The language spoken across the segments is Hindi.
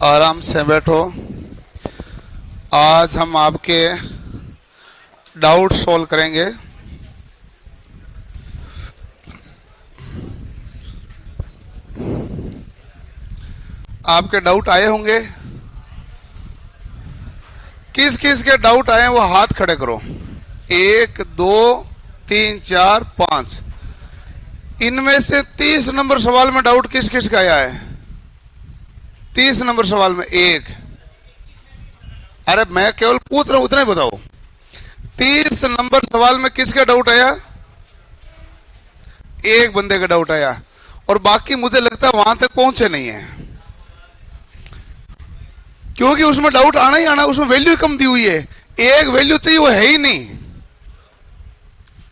आराम से बैठो। आज हम आपके डाउट सॉल्व करेंगे। आपके डाउट आए होंगे। किस किस के डाउट आए वो हाथ खड़े करो। 1 2 3 4 5। इनमें से 30 नंबर सवाल में डाउट किस किस का आया है? 30 नंबर सवाल में एक। अरे मैं केवल पूछ रहा हूं, उतना ही बताओ। 30 नंबर सवाल में किसका डाउट आया? एक बंदे का डाउट आया, और बाकी मुझे लगता है वहां तक पहुंचे नहीं है, क्योंकि उसमें डाउट आना ही आना। उसमें वैल्यू कम दी हुई है, एक वैल्यू चाहिए, वो है ही नहीं।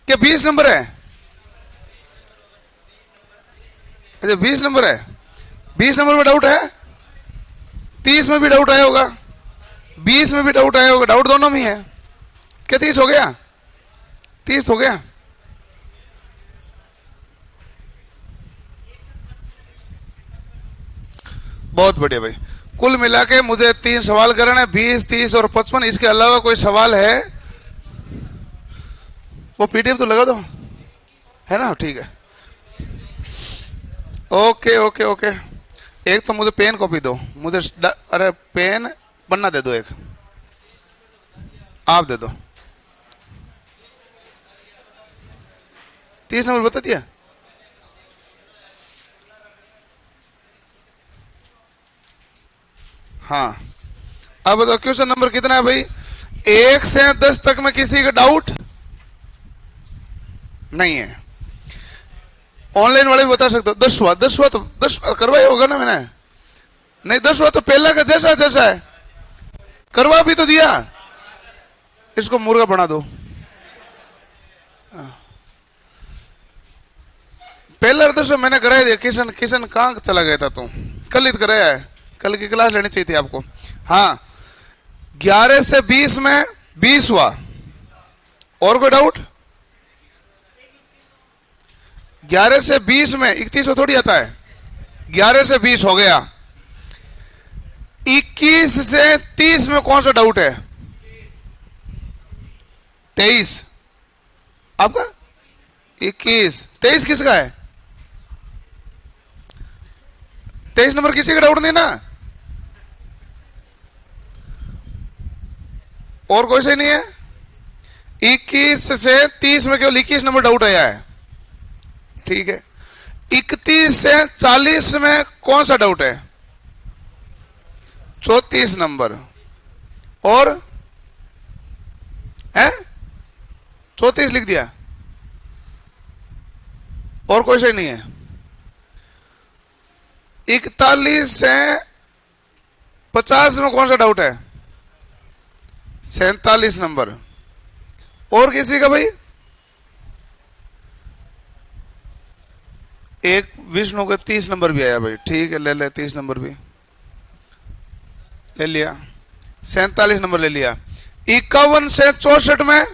क्या 20 नंबर है? अच्छा 20 नंबर है। 20 नंबर में डाउट है। 30 में भी डाउट आया होगा, 20 में भी डाउट आया होगा। डाउट दोनों में है। क्या 30 हो गया? 30 हो गया। बहुत बढ़िया भाई। कुल मिला के मुझे 3 सवाल करना है, 20 30 और 55। इसके अलावा कोई सवाल है? वो पीडीएफ तो लगा दो, है ना? ठीक है, ओके ओके ओके। एक तो मुझे पेन कॉपी दो, मुझे अरे पेन पन्ना दे दो, एक आप दे दो। 30 नंबर बता दिया। हाँ, अब बताओ क्वेश्चन नंबर कितना है भाई? 1 से 10 तक में किसी का डाउट नहीं है। ऑनलाइन वाले भी बता सकते हो। 10वां तो 10 करवाया होगा ना मैंने? नहीं, 10वां तो पहला का जैसा जैसा है, करवा भी तो दिया। इसको मुर्गा बना दो। पहला 10वां मैंने कराया दिया। किशन किशन कहाँ चला गया था तू? कल ही तो कराया है, कल की क्लास लेनी चाहिए थी आपको। हाँ, 11 से 20 में 20 हुआ। और कोई डाउट? 11 से 20 में 31 को थोड़ी आता है। 11 से 20 हो गया। 21 से 30 में कौन सा डाउट है? 23 आपका। 21 23 किसका है? 23 नंबर किसी का डाउट नहीं ना? और कोई से नहीं है। 21 से 30 में केवल 21 नंबर डाउट आया है। ठीक है। 31 से 40 में कौन सा डाउट है? 34 नंबर। और है 34 लिख दिया। और कोई सही नहीं है। 41 से 50 में कौन सा डाउट है? 47 नंबर। और किसी का भाई? एक विष्णु का 30 नंबर भी आया भाई। ठीक है, ले ले 30 नंबर भी ले लिया। 47 नंबर ले लिया। 51 से 64 में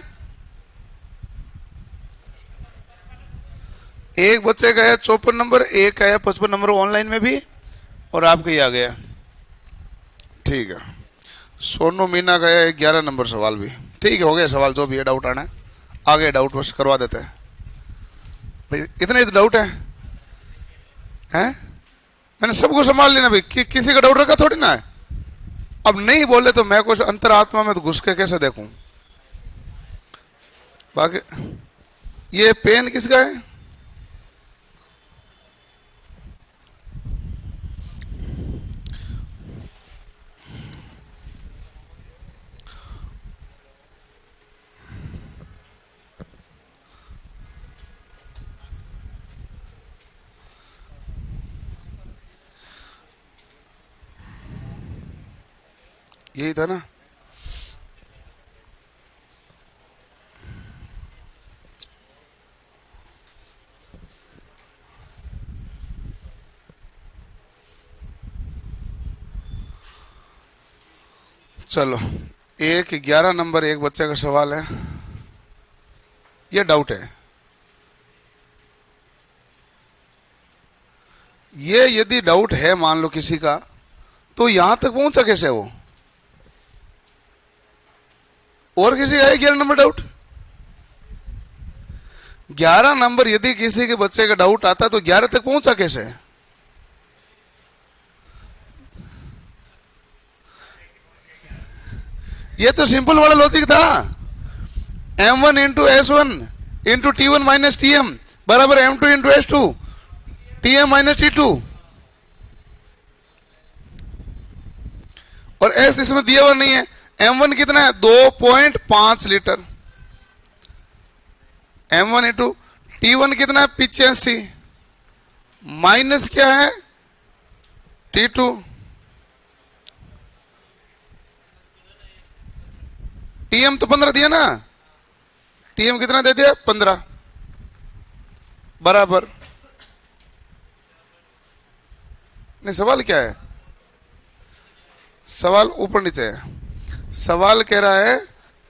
एक बच्चे का है 54 नंबर, एक का है 55 नंबर ऑनलाइन में भी, और आपका ही आ गया। ठीक है। सोनू मीना का है 11 नंबर सवाल भी। ठीक है, हो गया सवाल। जो भी है डाउट आना है, आगे डाउट बस करवा देते हैं भाई। इतने ही डाउट है हैं? मैंने सबको संभाल लेना भाई, किसी का डाउट रखा थोड़ी ना है। अब नहीं बोले तो मैं कुछ अंतरात्मा में तो घुस के कैसे देखूं? बाकी ये पेन किसका है? यही था ना? चलो, 11 नंबर एक बच्चे का सवाल है। ये डाउट है। ये यदि डाउट है मान लो किसी का, तो यहां तक पहुंचा कैसे वो? और किसी का है 11 नंबर डाउट? 11 नंबर यदि किसी के बच्चे का डाउट आता तो 11 तक पहुंचा कैसे? ये तो सिंपल वाला लॉजिक था। m1 into s1 into t1 minus tm बराबर m2 into s2 tm minus t2, और s इसमें दिया हुआ नहीं है। m1 कितना है? 2.5 लीटर। m1 इंटू t1 कितना है? 85 माइनस क्या है? t2 tm तो 15 दिया ना, tm कितना दे दिया? 15 बराबर। नहीं, सवाल क्या है? सवाल ऊपर नीचे है। सवाल कह रहा है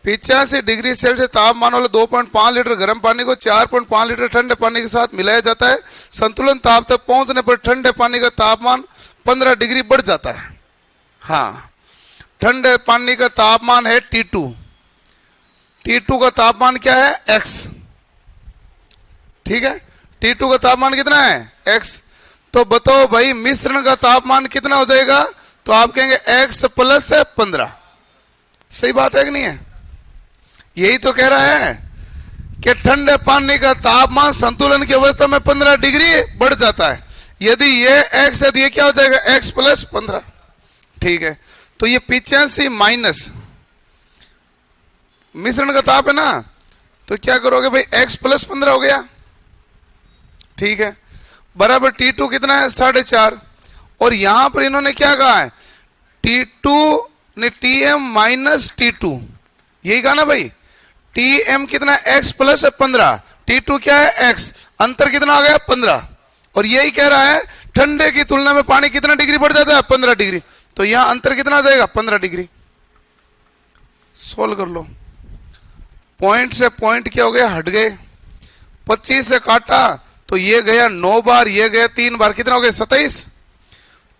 85 डिग्री सेल्सियस तापमान वाले 2.5 लीटर गर्म पानी को 4.5 लीटर ठंडे पानी के साथ मिलाया जाता है। संतुलन ताप तक पहुंचने पर ठंडे पानी का तापमान 15 डिग्री बढ़ जाता है। हाँ, ठंडे पानी का तापमान है T2। T2 का तापमान क्या है? X। ठीक है, T2 का तापमान कितना है? X। तो बताओ भाई मिश्रण का तापमान कितना हो जाएगा? तो आप कहेंगे X प्लस 15। सही बात है कि नहीं है? यही तो कह रहा है कि ठंडे पानी का तापमान संतुलन की अवस्था में 15 डिग्री बढ़ जाता है। यदि ये X है तो ये क्या हो जाएगा? X plus 15। ठीक है, तो ये 85 माइनस मिश्रण का ताप है ना, तो क्या करोगे भाई? X प्लस 15 हो गया। ठीक है, बराबर T2 कितना है? 4.5। और यहां पर इन्होंने क्या कहा है? T2 ने Tm माइनस T2, यही कहा ना भाई। Tm कितना है? X प्लस 15, T2 क्या है? X, अंतर कितना आ गया? 15। और यही कह रहा है ठंडे की तुलना में पानी कितना डिग्री बढ़ जाता है? 15 डिग्री। तो यहां अंतर कितना आ जाएगा? 15 डिग्री। सोल्व कर लो। पॉइंट से पॉइंट क्या हो गया? हट गए। 25 से काटा तो ये गया 9 बार, ये गया 3 बार, कितना हो गया? 27।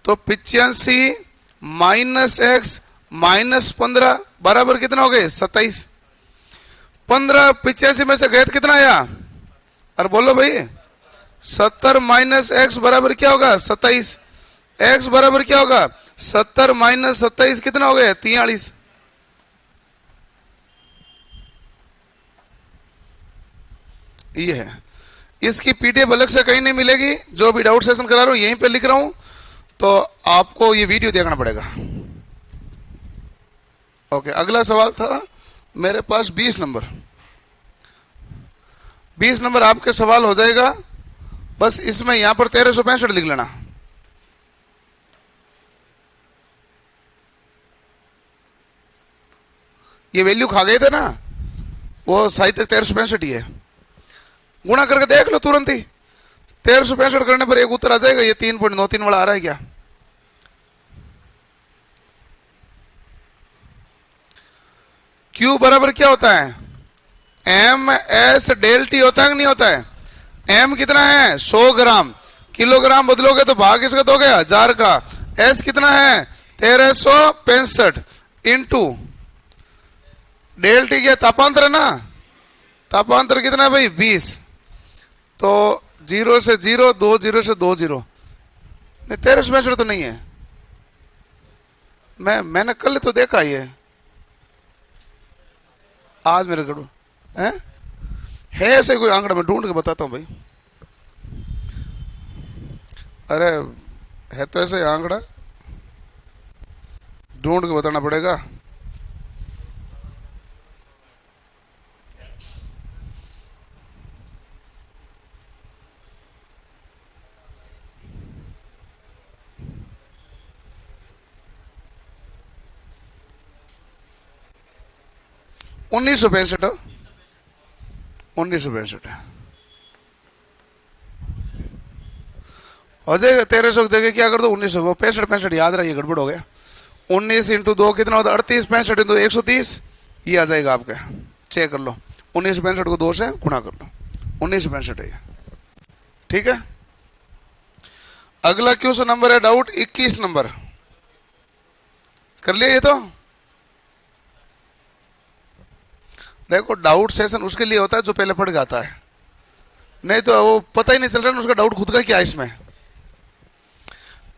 तो 85 माइनस x माइनस 15 बराबर कितना हो गए? 27। 15 85 में से गए तो कितना आया? अरे बोलो भाई। 70 माइनस x बराबर क्या होगा? 27। x बराबर क्या होगा? 70 माइनस 27 कितना हो गया? 43। ये है। इसकी पीडीएफ अलग से कहीं नहीं मिलेगी। जो भी डाउट सेशन करा रहा हूं यहीं पे लिख रहा हूं, तो आपको ये वीडियो देखना पड़ेगा। ओके, अगला सवाल था मेरे पास 20 नंबर। 20 नंबर आपके सवाल हो जाएगा। बस इसमें यहां पर 1365 लिख लेना। ये वैल्यू खा गए थे ना, वो साहित्य 1365 ही है। गुणा करके देख लो तुरंत ही। 1365 करने पर एक उत्तर आ जाएगा। ये 3.93 वाला आ रहा है क्या? Q बराबर क्या होता है? एम एस डेल टी होता है कि नहीं होता है? M कितना है? 100 ग्राम। किलोग्राम बदलोगे तो भाग किसका दोगे? 1000 का। S कितना है? 1365 इंटू डेल टी क्या तापांतर है ना? तापांतर कितना है भाई? 20। तो 0 से 0, 2 0 से 2 0। नहीं, 1365 तो नहीं है। मैंने कल तो देखा ये, आज मेरे गड़ू है ऐसे कोई आंकड़ा। मैं ढूंढ के बताता हूं भाई। अरे है तो ऐसे आंकड़ा, ढूंढ के बताना पड़ेगा। उन्नीस सौ 1965 हो जाएगा। 1300 की जगह क्या कर दो? 1900। 65 याद रहा, ये गड़बड़ हो गया। 19 इंटू 2 कितना होता है? 38। 65 इंटू 130 ये आ जाएगा आपका। चेक कर लो। 1965 को 2 से गुणा कर लो। 1965 है ये। ठीक है, अगला क्वेश्चन नंबर है डाउट 21 नंबर। कर लिया ये तो। देखो डाउट सेशन उसके लिए होता है जो पहले पढ़ जाता है, नहीं तो वो पता ही नहीं चल रहा ना उसका डाउट खुद का क्या है इसमें।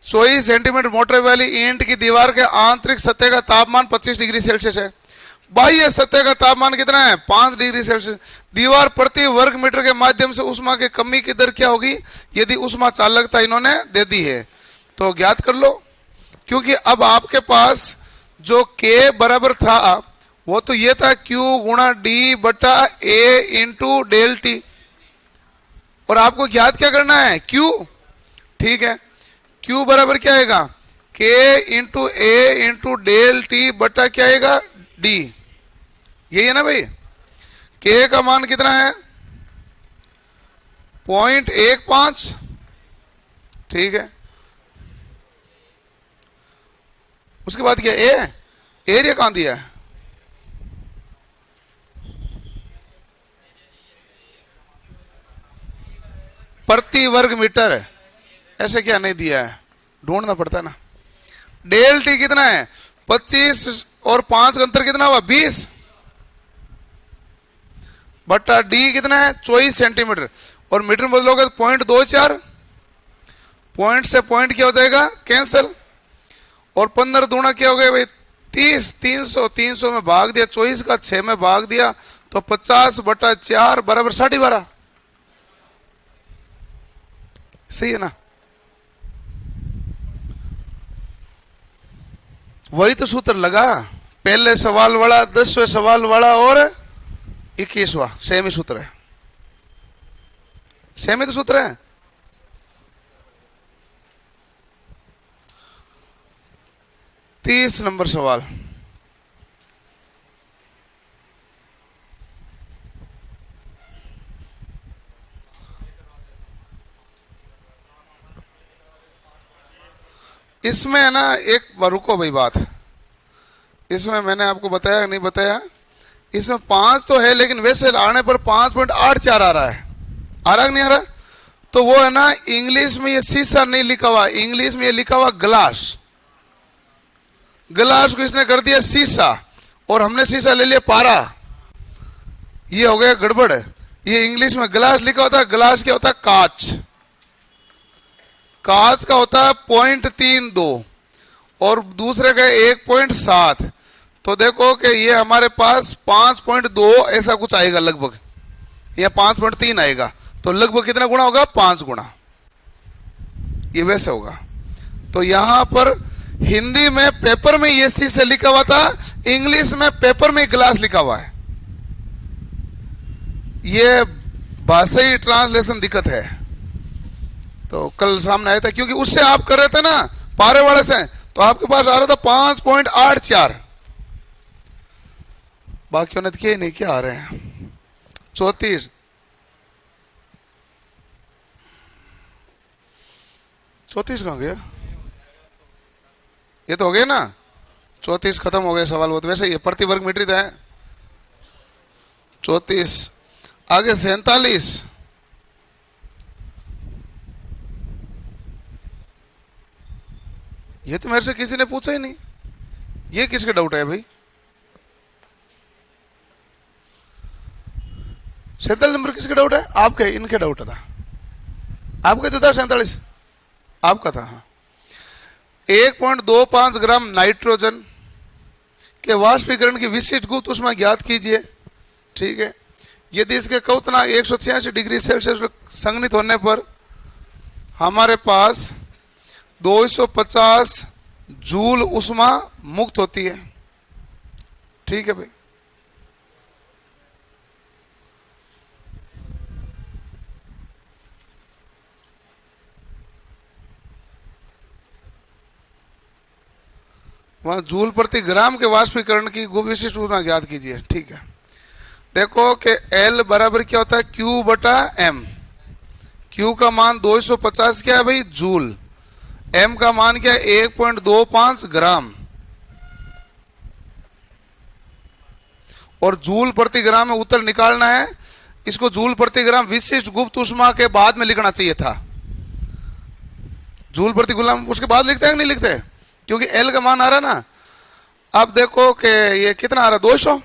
24 सेंटीमीटर मोटे वाली ईंट की दीवार के आंतरिक सतह का तापमान 25 डिग्री सेल्सियस है। बाह्य सतह का तापमान कितना है? 5 डिग्री सेल्सियस। दीवार प्रति वर्ग मीटर के माध्यम से ऊष्मा की कमी की दर क्या होगी यदि ऊष्मा चालकता इन्होंने दे दी है? तो ज्ञात कर लो, क्योंकि अब आपके पास जो K बराबर था वो तो ये था Q गुणा D बटा A इंटू डेल टी, और आपको ज्ञात क्या करना है? Q। ठीक है, Q बराबर क्या आएगा? K into A into delta बटा क्या आएगा? D। यही है ना भाई? K का मान कितना है? 0.15। ठीक है, उसके बाद क्या? A एरिया कहां दिया है? प्रति वर्ग मीटर है, ऐसे क्या नहीं दिया है, ढूंढना पड़ता है ना। डेल टी कितना है? 25 और 5 का अंतर कितना हुआ? 20 बटा डी कितना है? 24 सेंटीमीटर, और मीटर में बदलोगे तो 0.24। पॉइंट से पॉइंट क्या हो जाएगा? कैंसल। और 15 दूना क्या हो गया भाई? 30। 300 300 में भाग दिया, 24 का 6 में भाग दिया, तो 50 बटा 4 बराबर 12.5। सही है ना? वही तो सूत्र लगा, पहले सवाल वाला, 10वें सवाल वाला और 21वां सेम ही सूत्र है, सेम ही तो सूत्र है। तीस नंबर सवाल, इसमें है ना एक रुको भाई बात, इसमें मैंने आपको बताया नहीं बताया, इसमें 5 तो है लेकिन वैसे आने पर 5.84 आ रहा है, आ रहा नहीं आ रहा? तो वो है ना इंग्लिश में ये शीशा नहीं लिखा हुआ, इंग्लिश में ये लिखा हुआ ग्लास। ग्लास को इसने कर दिया शीशा और हमने शीशा ले लिया पारा, ये हो गया गड़बड़। ये इंग्लिश में ग्लास लिखा होता है, ग्लास क्या होता है? कांच। कांच का होता है 0.32 और दूसरे का 1.7। तो देखो कि ये हमारे पास 5.2 ऐसा कुछ आएगा लगभग, या 5.3 आएगा, तो लगभग कितना गुना होगा? 5 गुना, ये वैसे होगा। तो यहां पर हिंदी में पेपर में ये सी से लिखा हुआ था, इंग्लिश में पेपर में ग्लास लिखा हुआ है। ये भाषाई ट्रांसलेशन दिक्कत है, तो कल सामने आया था, क्योंकि उससे आप कर रहे थे ना पारे वाले से, तो आपके पास आ रहा था 5.84, बाकियों ने किए नहीं, क्या आ रहे हैं? 34 कहां गया? ये तो हो गया ना, 34 खत्म हो गए सवाल। वो तो वैसे ये प्रति वर्ग मीटर है। 34 आगे 47, ये तो मेरे से किसी ने पूछा ही नहीं, ये किसके डाउट है भाई? 47 नंबर किसके डाउट है? आपके, इनके डाउट था, आपके तो था 47, आपका था। हाँ, 1.25 ग्राम नाइट्रोजन के वाष्पीकरण की विशिष्ट गुप्त ऊष्मा ज्ञात कीजिए। ठीक है, यदि इसके क्वथनांक 186 डिग्री सेल्सियस पर संघनित होने पर हमारे पास 250 जूल ऊष्मा मुक्त होती है। ठीक है भाई, वहां जूल प्रति ग्राम के वाष्पीकरण की विशिष्ट ऊष्मा ज्ञात कीजिए। ठीक है, देखो कि L बराबर क्या होता है? Q बटा M। Q का मान 250 क्या है भाई? जूल। M का मान क्या है? 1.25 ग्राम, और जूल प्रति ग्राम में उत्तर निकालना है। इसको जूल प्रति ग्राम विशिष्ट गुप्त ऊष्मा के बाद में लिखना चाहिए था। जूल प्रति ग्राम उसके बाद लिखते हैं कि नहीं लिखते? क्योंकि L का मान आ रहा है ना, अब देखो कि ये कितना आ रहा है, 200।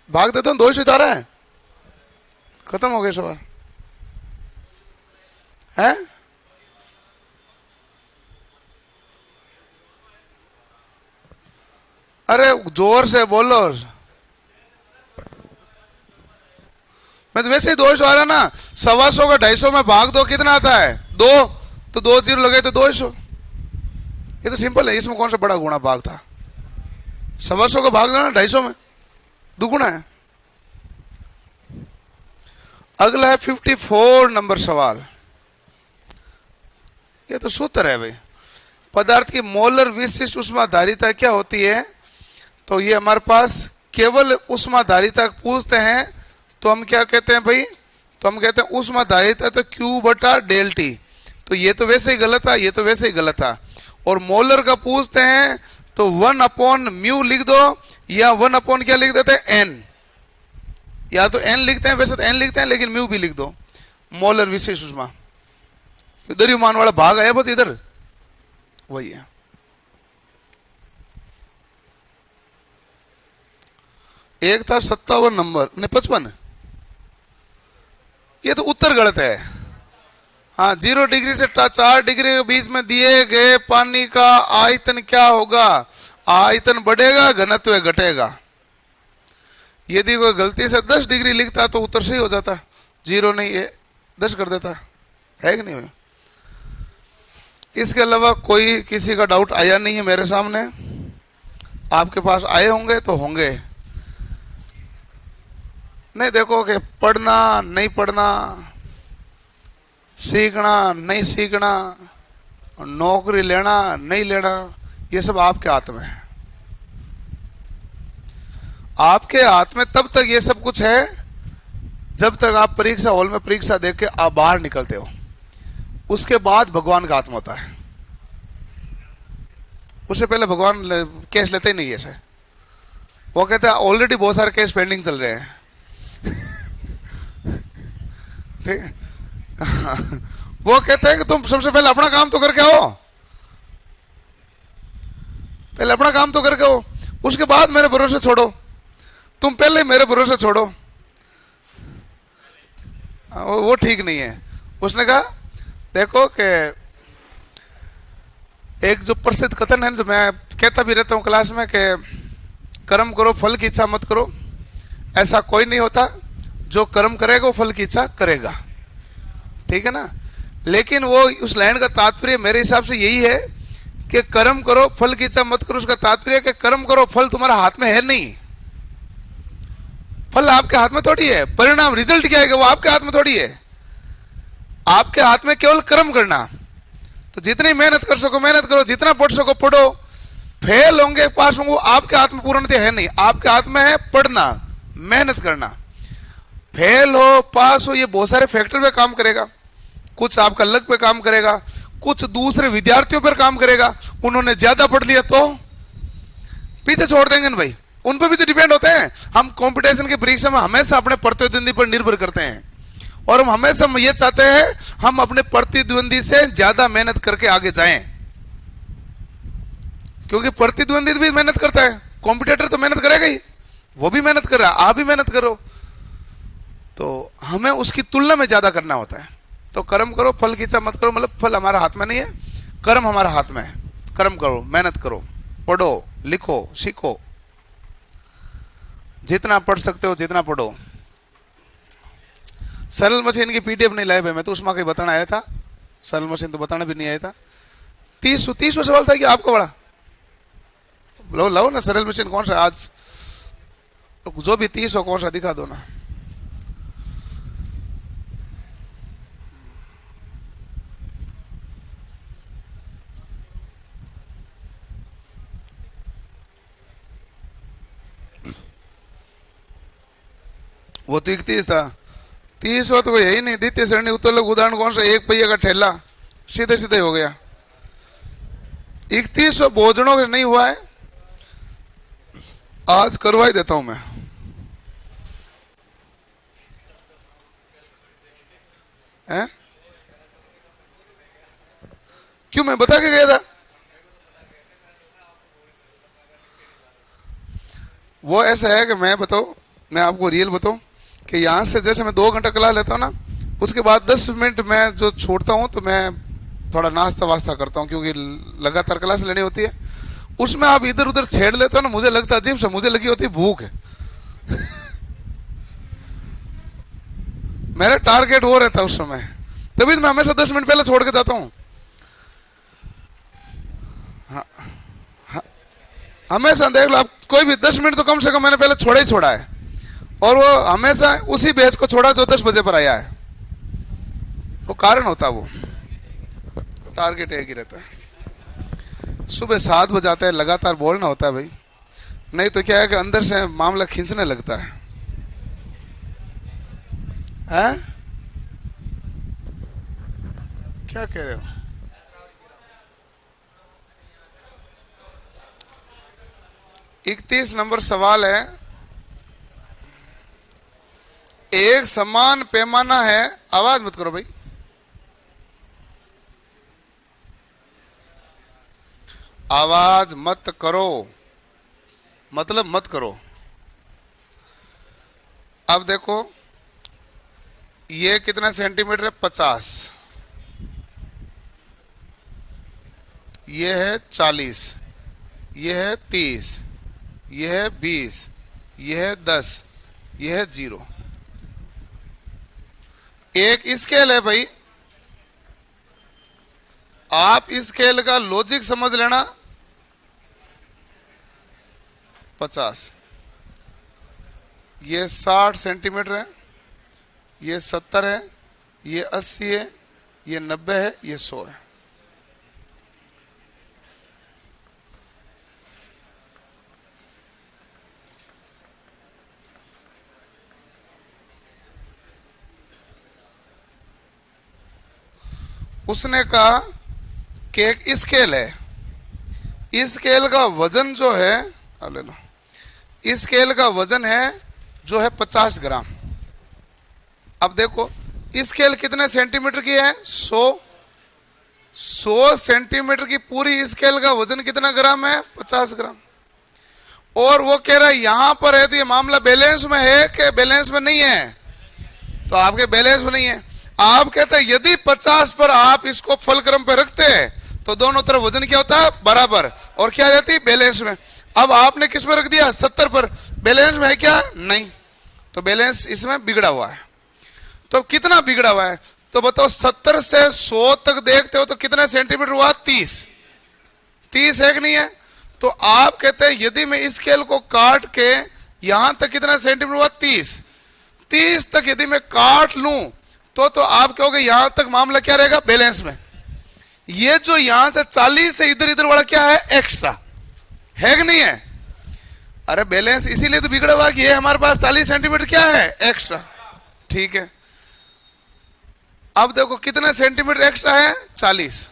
भाग देता हूँ, 200 आ रहा है। खत्म हो गया सवाल है। अरे जोर से बोलो। मैं तो वैसे ही 200 आ रहा ना, 125 का 250 में भाग दो, कितना आता है? 2। तो 2 0 लगे तो 200। ये तो सिंपल है, इसमें कौन सा बड़ा गुणा भाग था? 125 का भाग देना 250 में, दुगुना है। अगला है 54 नंबर सवाल। ये तो सूत्र है भाई। पदार्थ की मोलर विशिष्ट ऊष्माधारिता क्या होती है? तो ये हमारे पास केवल ऊष्माधारिता पूछते हैं तो हम क्या कहते हैं भाई? तो हम कहते हैं ऊष्माधारिता तो Q बटा डेल टी। तो ये तो वैसे ही गलत था, ये तो वैसे ही गलत था। और मोलर का पूछते हैं तो 1/म्यू लिख दो, या 1/ क्या लिख देते हैं? N। या तो N लिखते हैं, वैसे तो N लिखते हैं, लेकिन म्यू भी लिख दो। मोलर विशेष ऊष्मा, इधर ही मान वाला भाग आया बस, इधर वही है। एक था 57 नंबर, नहीं 55। ये तो उत्तर गलत है। हाँ, 0 डिग्री से 4 डिग्री के बीच में दिए गए पानी का आयतन क्या होगा? आयतन बढ़ेगा, घनत्व घटेगा। यदि कोई गलती से 10 डिग्री लिखता तो उत्तर सही हो जाता, 0 नहीं है 10 कर देता, है कि नहीं भाई? इसके अलावा कोई किसी का डाउट आया नहीं है मेरे सामने। आपके पास आए होंगे तो होंगे। नहीं देखो कि पढ़ना नहीं पढ़ना, सीखना नहीं सीखना, नौकरी लेना नहीं लेना, ये सब आपके हाथ में है। आपके हाथ में तब तक ये सब कुछ है जब तक आप परीक्षा हॉल में परीक्षा देख के आप बाहर निकलते हो। उसके बाद भगवान का हाथ में होता है। उससे पहले भगवान केस लेते ही नहीं है सर। वो कहते हैं ऑलरेडी बहुत सारे केस पेंडिंग चल रहे हैं। ठीक है। वो कहते हैं कि तुम सबसे पहले अपना काम तो करके आओ, पहले अपना काम तो करके आओ, उसके बाद मेरे भरोसे छोड़ो। तुम पहले मेरे भरोसे छोड़ो। वो ठीक नहीं है। उसने कहा देखो कि एक जो प्रसिद्ध कथन है, जो मैं कहता भी रहता हूं क्लास में, कि कर्म करो फल की इच्छा मत करो। ऐसा कोई नहीं होता, जो कर्म करेगा वो फल की इच्छा करेगा, ठीक है ना। लेकिन वो उस लाइन का तात्पर्य मेरे हिसाब से यही है कि कर्म करो फल की इच्छा मत करो। उसका तात्पर्य कि कर्म करो, फल तुम्हारा हाथ में है नहीं। फल आपके हाथ में थोड़ी है, परिणाम रिजल्ट क्या है वो आपके हाथ में थोड़ी है। आपके हाथ में केवल कर्म करना। तो जितनी मेहनत कर सको मेहनत करो, जितना पढ़ सको पढ़ो। फेल होंगे पास होंगे आपके हाथ में पूर्णतः है नहीं। आपके हाथ में है पढ़ना, मेहनत करना। फेल हो पास हो ये बहुत सारे फैक्टर पे काम करेगा। कुछ आपका लक पे काम करेगा, कुछ दूसरे विद्यार्थियों पर काम करेगा। उन्होंने ज्यादा पढ़ लिया तो पीछे छोड़ देंगे ना भाई, उन पर भी तो डिपेंड होते हैं। हम कंपटीशन की परीक्षा में हमेशा अपने प्रतिद्वंदी पर निर्भर करते हैं, और हम हमेशा ये चाहते हैं हम अपने प्रतिद्वंदी से ज्यादा मेहनत करके आगे जाएं, क्योंकि प्रतिद्वंदी भी मेहनत करता है, कॉम्पिटिटर तो मेहनत करेगा ही, वो भी मेहनत कर रहा है, आप भी मेहनत करो। तो हमें उसकी तुलना में ज्यादा करना होता है। तो कर्म करो फल की इच्छा मत करो, मतलब फल हमारा हाथ में नहीं है, कर्म हमारा हाथ में है। कर्म करो, मेहनत करो, पढ़ो लिखो सीखो, जितना पढ़ सकते हो जितना पढ़ो। सरल मशीन की पीडीएफ नहीं लाए भाई, मैं तो उसमें कहीं बताना आया था, सरल मशीन तो बताना भी नहीं आया था। 30 सवाल था कि आपको बड़ा लो लाओ ना सरल मशीन कौन सा आज, जो भी 30 हो कौन सा दिखा दो ना। वो तो 31 था, 30 तो कोई है ही नहीं। द्वितीय श्रेणी उत्तोलक उदाहरण कौन सा? एक पहिया का ठेला, सीधे सीधे हो गया। 31 भोजनों के नहीं हुआ है, आज करवा ही देता हूं मैं। है? क्यों, मैं बता के गया था। वो ऐसा है कि मैं आपको रियल बताऊं कि यहाँ से जैसे मैं 2 घंटा क्लास लेता हूँ ना, उसके बाद 10 मिनट मैं जो छोड़ता हूँ तो मैं थोड़ा नाश्ता वास्ता करता हूँ, क्योंकि लगातार क्लास लेनी होती है। उसमें आप इधर उधर छेड़ लेते हो ना, मुझे लगता है अजीब सा, मुझे लगी होती है भूख है। मेरा टारगेट वो रहता है उस समय, तभी तो मैं हमेशा 10 मिनट पहले छोड़ के जाता हूँ। हाँ, हाँ, हमेशा देख लो आप, कोई भी 10 मिनट तो कम से कम मैंने पहले छोड़ा ही छोड़ा है, और वो हमेशा उसी बैच को छोड़ा जो 10 बजे पर आया है। वो कारण होता है, वो टारगेट एक ही रहता है। सुबह 7 बजे आता है, लगातार बोलना होता है भाई, नहीं तो क्या है कि अंदर से मामला खींचने लगता है। हैं? क्या कह रहे हो? इकतीस नंबर सवाल है, एक समान पैमाना है, आवाज मत करो भाई, आवाज मत करो, मतलब मत करो। अब देखो ये कितना सेंटीमीटर है? 50, ये है 40, ये है 30, ये है 20, ये है 10, ये है 0। एक स्केल है भाई, आप इस स्केल का लॉजिक समझ लेना। 50, ये 60 सेंटीमीटर है, ये 70 है, ये 80 है, ये 90 है, ये 100 है। उसने कहा कि एक स्केल है, इस स्केल का वजन जो है, अब ले लो, इस स्केल का वजन है जो है 50 ग्राम। अब देखो इस स्केल कितने सेंटीमीटर की है? 100 सेंटीमीटर की पूरी स्केल का वजन कितना ग्राम है? 50 ग्राम। और वो कह रहा है यहां पर है, तो ये मामला बैलेंस में है कि बैलेंस में नहीं है? तो आपके बैलेंस में नहीं है। आप कहते हैं यदि 50 पर आप इसको फलक्रम पे रखते हैं तो दोनों तरफ वजन क्या होता है? बराबर, और क्या रहती? बैलेंस में। अब आपने किस में रख दिया? 70 पर। बैलेंस में है क्या? नहीं। तो बैलेंस इसमें बिगड़ा हुआ है। तो कितना बिगड़ा हुआ है? तो बताओ 70 से 100 तक देखते हो तो कितने सेंटीमीटर हुआ? 30 है कि नहीं है? तो आप कहते हैं यदि मैं इस स्केल को काट के यहां तक कितना सेंटीमीटर हुआ? 30 तक यदि मैं काट लूं तो आप कहोगे यहां तक मामला क्या रहेगा? बैलेंस में। ये जो यहां से 40 से इधर इधर वाला क्या है? एक्स्ट्रा है कि नहीं है? अरे बैलेंस इसीलिए तो बिगड़ा हुआ कि ये हमारे पास 40 सेंटीमीटर क्या है? एक्स्ट्रा। ठीक है, अब देखो कितने सेंटीमीटर एक्स्ट्रा है? 40।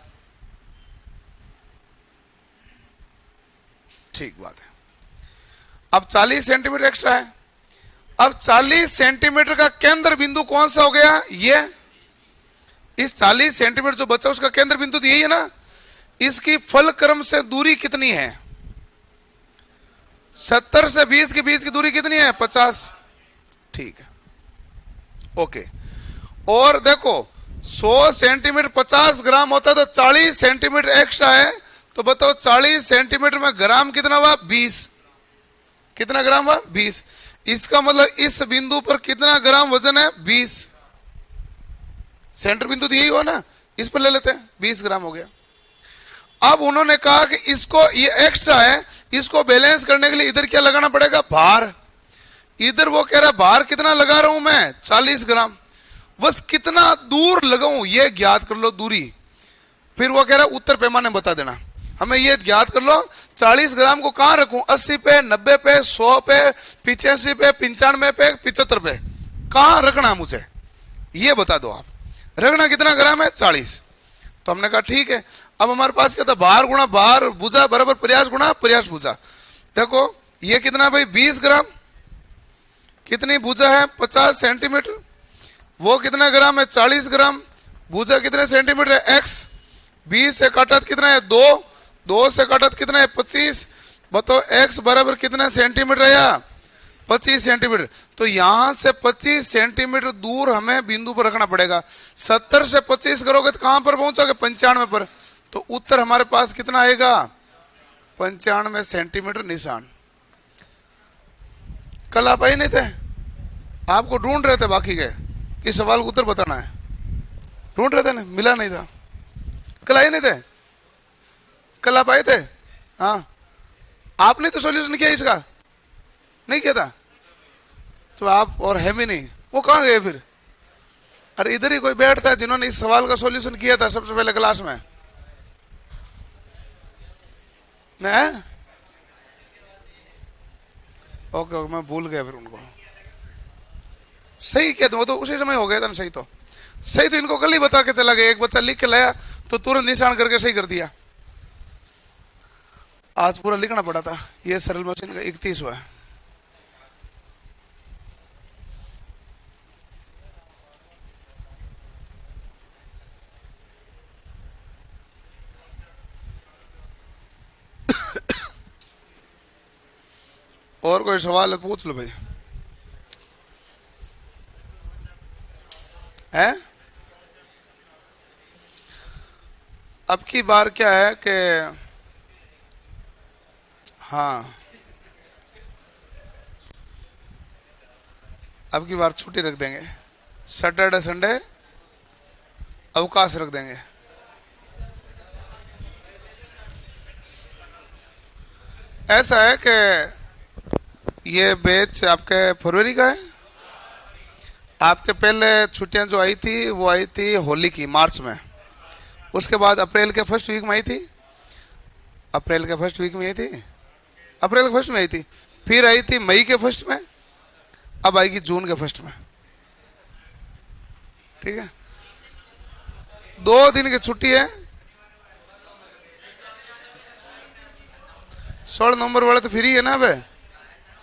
ठीक बात है, अब 40 सेंटीमीटर एक्स्ट्रा है। अब 40 सेंटीमीटर का केंद्र बिंदु कौन सा हो गया? ये। इस 40 सेंटीमीटर जो बचा उसका केंद्र बिंदु तो यही है ना। इसकी फलक्रम से दूरी कितनी है? 70 से 20 के बीच की दूरी कितनी है? 50। ठीक है, ओके। और देखो 100 सेंटीमीटर 50 ग्राम होता है, तो 40 सेंटीमीटर एक्स्ट्रा है। तो बताओ 40 सेंटीमीटर में ग्राम कितना हुआ? 20। कितना ग्राम हुआ? 20। इसका मतलब इस बिंदु पर कितना ग्राम वजन है? 20। सेंटर बिंदु तो यही हुआ ना, इस पर ले लेते हैं, 20 ग्राम हो गया। अब उन्होंने कहा कि इसको, ये एक्स्ट्रा है, इसको बैलेंस करने के लिए इधर क्या लगाना पड़ेगा? भार। इधर वो कह रहा है भार कितना लगा रहा हूं मैं? 40 ग्राम। बस कितना दूर लगाऊं ये ज्ञात कर लो, दूरी। फिर वो कह रहा है उत्तर पैमाने बता देना, हमें ये ज्ञात कर लो 40 ग्राम को कहां रखूं? 80 पे, 90 पे, 100 पे, 85 पे, 95 पे, 75 पे, कहां रखना है मुझे ये बता दो आप। रखना कितना ग्राम है? 40। तो हमने कहा ठीक है। अब हमारे पास क्या था? भार गुणा भार भुजा बराबर प्रयास गुणा प्रयास भुजा। देखो ये कितना भाई? 20 ग्राम। कितनी भुजा है? 50 सेंटीमीटर। वो कितना ग्राम है? 40 ग्राम। भुजा कितने सेंटीमीटर है? x। 20 से काटा कितना है? 2। 2 से काटा कितना है? 25। बताओ x बराबर कितना सेंटीमीटर आया? 25 सेंटीमीटर। तो यहां से 25 सेंटीमीटर दूर हमें बिंदु पर रखना पड़ेगा। 70 से 25 करोगे तो कहां पर पहुंचोगे? 95 पर। तो उत्तर हमारे पास कितना आएगा? 95 सेंटीमीटर निशान। कल आप आए नहीं थे, आपको ढूंढ रहे थे बाकी के इस सवाल का उत्तर बताना है, ढूंढ रहे थे ना, मिला नहीं था। कल आए नहीं थे? कल आप आए थे? हाँ, आपने तो सॉल्यूशन किया इसका? नहीं किया था? तो आप और है भी नहीं, वो कहाँ गए फिर? अरे इधर ही कोई बैठता है जिन्होंने इस सवाल का सॉल्यूशन किया था सबसे पहले क्लास में। मैं ओके ओके, मैं भूल गया फिर उनको। सही किया था वो तो उसी समय हो गया था ना। सही तो इनको कल ही बता के चला गया। एक बच्चा लिख के लाया तो तुरंत निशान करके सही कर दिया। आज पूरा लिखना पड़ा था। ये सरल मशीन का 31 हुआ है। और कोई सवाल है पूछ लो भाई। है अब की बार क्या है कि हाँ, अब की बार छुट्टी रख देंगे। सैटरडे संडे अवकाश रख देंगे। ऐसा है कि ये बैच आपके फरवरी का है। आपके पहले छुट्टियां जो आई थी वो आई थी होली की, मार्च में। उसके बाद अप्रैल के फर्स्ट वीक में आई थी। अप्रैल के फर्स्ट वीक में आई थी। अप्रैल के फर्स्ट में आई थी। फिर आई थी मई के फर्स्ट में। अब आएगी जून के फर्स्ट में। ठीक है, 2 दिन की छुट्टी है। 16 नवंबर वाले तो फ्री है ना अब,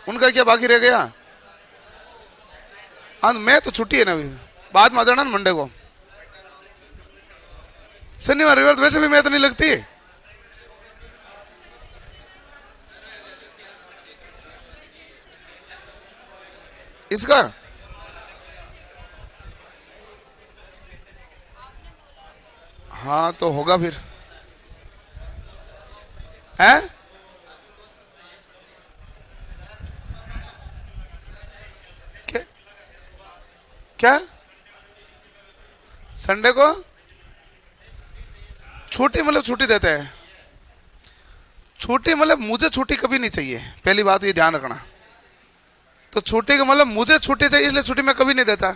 उनका क्या बाकी रह गया? हाँ, मैं तो छुट्टी है ना अभी, बाद में आ जाना मंडे को। शनिवार रविवार तो वैसे भी मैं तो नहीं लगती। इसका हाँ तो होगा फिर। है क्या? क्या संडे को छुट्टी? मतलब छुट्टी देते हैं? छुट्टी मतलब मुझे छुट्टी कभी नहीं चाहिए, पहली बात ये ध्यान रखना। तो छुट्टी का मतलब मुझे छुट्टी चाहिए इसलिए छुट्टी मैं कभी नहीं देता।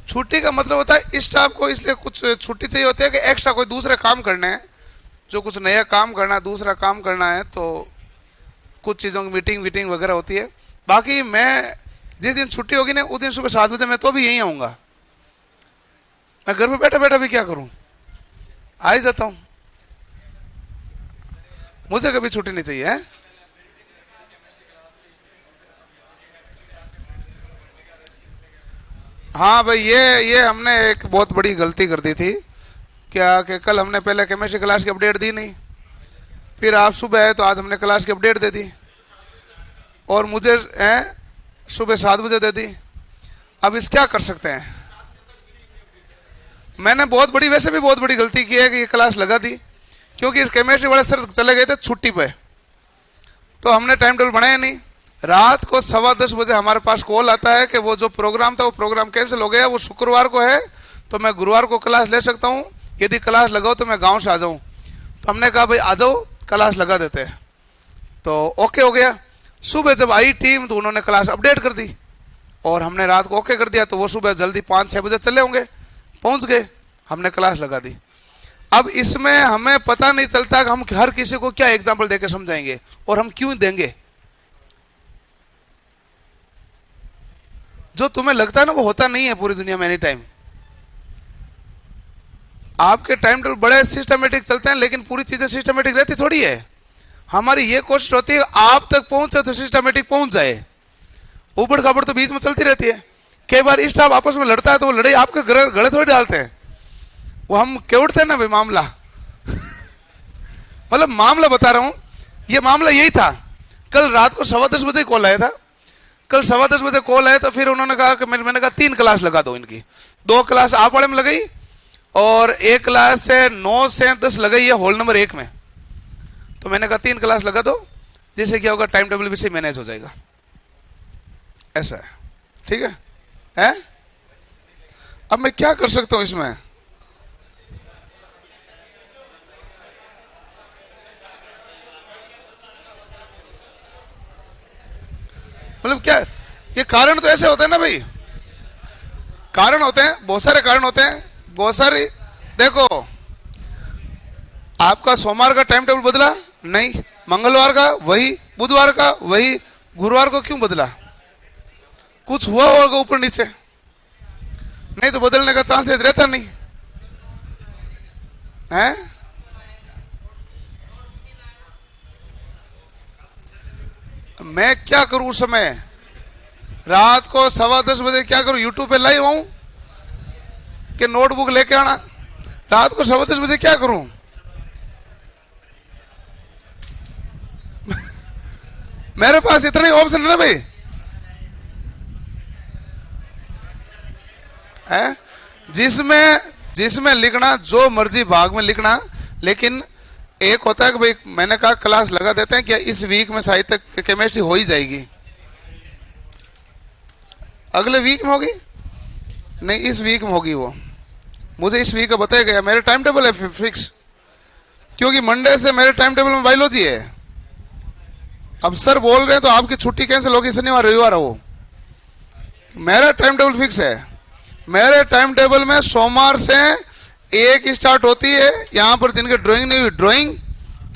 छुट्टी का मतलब होता है स्टाफ को इसलिए कुछ छुट्टी चाहिए होती है कि एक्स्ट्रा कोई दूसरे काम करने हैं, जो कुछ नया काम करना है, दूसरा काम करना है, तो कुछ चीज़ों की मीटिंग वगैरह होती है। बाकी मैं जिस दिन छुट्टी होगी ना उस दिन सुबह 7 बजे मैं तो भी यहीं आऊँगा। मैं घर पे बैठा बैठा भी क्या करूँ, आ ही जाता हूँ। मुझे कभी छुट्टी नहीं चाहिए है? हाँ भाई, ये हमने एक बहुत बड़ी गलती कर दी थी। क्या कि कल हमने पहले केमिस्ट्री क्लास की अपडेट दी नहीं, फिर आप सुबह आए तो आज हमने क्लास की अपडेट दे दी, और मुझे सुबह 7 बजे दे दी। अब इस क्या कर सकते हैं? मैंने वैसे भी बहुत बड़ी गलती की है कि ये क्लास लगा दी, क्योंकि इस केमिस्ट्री वाले सर चले गए थे छुट्टी पे, तो हमने टाइम टेबल बनाया नहीं। रात को 10:15 बजे हमारे पास कॉल आता है कि वो जो प्रोग्राम था वो प्रोग्राम कैंसिल हो गया, वो शुक्रवार को है, तो मैं गुरुवार को क्लास ले सकता हूँ, यदि क्लास लगाओ तो मैं गांव से आ जाऊँ। तो हमने कहा भाई आ जाओ, क्लास लगा देते हैं। तो ओके हो गया। सुबह जब आई टीम तो उन्होंने क्लास अपडेट कर दी, और हमने रात को ओके कर दिया, तो वो सुबह जल्दी 5-6 बजे चले होंगे, पहुँच गए, हमने क्लास लगा दी। अब इसमें हमें पता नहीं चलता कि हम हर किसी को क्या एग्जाम्पल देकर समझाएंगे, और हम क्यों देंगे। जो तुम्हें लगता है ना वो होता नहीं है पूरी दुनिया में एनी टाइम। आपके टाइम टेबल बड़े सिस्टमेटिक चलते हैं, लेकिन पूरी चीजें सिस्टमेटिक रहती थोड़ी है। हमारी ये कोशिश होती है आप तक पहुंचे तो सिस्टमेटिक पहुंच जाए, उबड़ खाबड़ तो बीच में चलती रहती है। कई बार स्टाफ आपस में लड़ता है तो वो लड़ाई आपके गले थोड़ी डालते हैं, वो हम केवड़ते हैं ना भाई मामला। मतलब मामला बता रहा हूं, ये मामला यही था। कल रात को 10:15 कॉल आया था। कल 10:15 कॉल आया तो फिर उन्होंने कहा कि मैंने कहा 3 क्लास लगा दो इनकी। 2 क्लास आप वाले में लगाई और 1 क्लास से 9 से 10 लगाई है हॉल नंबर 1 में। तो मैंने कहा 3 क्लास लगा दो, जिससे क्या होगा टाइम टेबल भी से मैनेज हो जाएगा। ऐसा है, ठीक है? अब मैं क्या कर सकता हूं इसमें? मतलब क्या, ये कारण तो ऐसे होते हैं ना भाई, कारण होते हैं, बहुत सारे कारण होते हैं, बहुत सारे। देखो, आपका सोमवार का टाइम टेबल बदला नहीं, मंगलवार का वही, बुधवार का वही, गुरुवार को क्यों बदला? कुछ हुआ होगा ऊपर नीचे, नहीं तो बदलने का चांसेस रहता नहीं है। मैं क्या करूं उस समय? रात को 10:15 क्या करूं? यूट्यूब पे लाइव आऊं कि नोटबुक लेके आना? रात को 10:15 क्या करूं? मेरे पास इतने ऑप्शन है ना भाई, है? जिसमें लिखना, जो मर्जी भाग में लिखना, लेकिन एक होता है कि भाई मैंने कहा क्लास लगा देते हैं, क्या इस वीक में साहित्य केमिस्ट्री हो ही जाएगी? अगले वीक में होगी? नहीं, इस वीक में होगी वो। मुझे इस वीक का बताया गया, मेरे टाइम टेबल है फिक्स, क्योंकि मंडे से मेरे टाइम टेबल में बायोलॉजी है। अब सर बोल रहे हैं तो आपकी छुट्टी कैंसिल होगी, शनिवार रविवार हो। मेरा टाइम टेबल फिक्स है। मेरे टाइम टेबल में सोमवार से 1 स्टार्ट होती है, यहां पर जिनके ड्राइंग नहीं हुई ड्राइंग,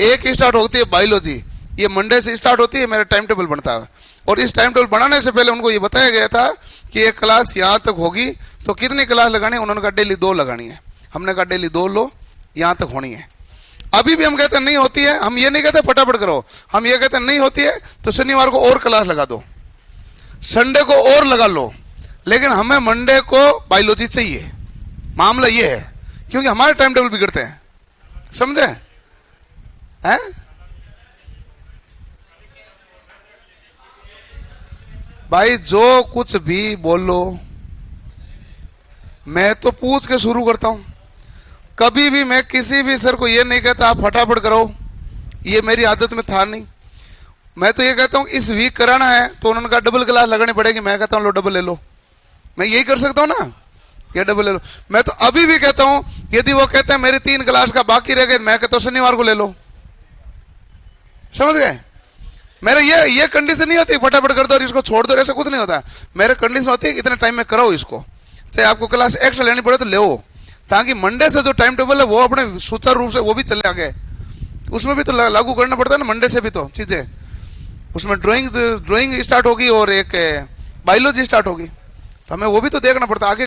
1 स्टार्ट होती है बायोलॉजी, ये मंडे से स्टार्ट होती है। मेरा टाइम टेबल बनता है, और इस टाइम टेबल बनाने से पहले उनको ये बताया गया था कि एक क्लास यहाँ तक होगी, तो कितनी क्लास लगानी है? उन्होंने कहा डेली 2 लगानी है। हमने कहा डेली 2 लो, यहाँ तक होनी है। अभी भी हम कहते हैं नहीं होती है, हम ये नहीं कहते फटाफट करो, हम ये कहते हैं नहीं होती है तो शनिवार को और क्लास लगा दो, संडे को और लगा लो, लेकिन हमें मंडे को बायोलॉजी चाहिए। मामला ये है, क्योंकि हमारे टाइम टेबल बिगड़ते हैं, समझे? हैं? भाई जो कुछ भी बोलो, मैं तो पूछ के शुरू करता हूं। कभी भी मैं किसी भी सर को ये नहीं कहता आप फटाफट करो, ये मेरी आदत में था नहीं। मैं तो ये कहता हूं इस वीक कराना है, तो उन्होंने कहा डबल क्लास लगानी पड़ेगी, मैं कहता हूं लो डबल ले लो। मैं यही कर सकता हूं ना, ये डबल ले लो। मैं तो अभी भी कहता हूं, यदि वो कहते हैं मेरी 3 क्लास का बाकी रह गए, मैं कहता हूं शनिवार को ले लो। समझ गए? मेरे ये कंडीशन नहीं होती फटाफट कर दो और इसको छोड़ दो, ऐसा कुछ नहीं होता। मेरे कंडीशन होती है कि इतने टाइम में कराओ इसको, चाहे आपको क्लास एक्स्ट्रा लेनी पड़े तो ले, ताकि मंडे से जो टाइम टेबल है वो अपने सुचारू रूप से वो भी चले आगे। उसमें भी तो लागू करना पड़ता है ना, मंडे से भी तो चीजें, उसमें ड्राइंग स्टार्ट होगी और एक बायोलॉजी स्टार्ट होगी, तो हमें वो भी तो देखना पड़ता है आगे।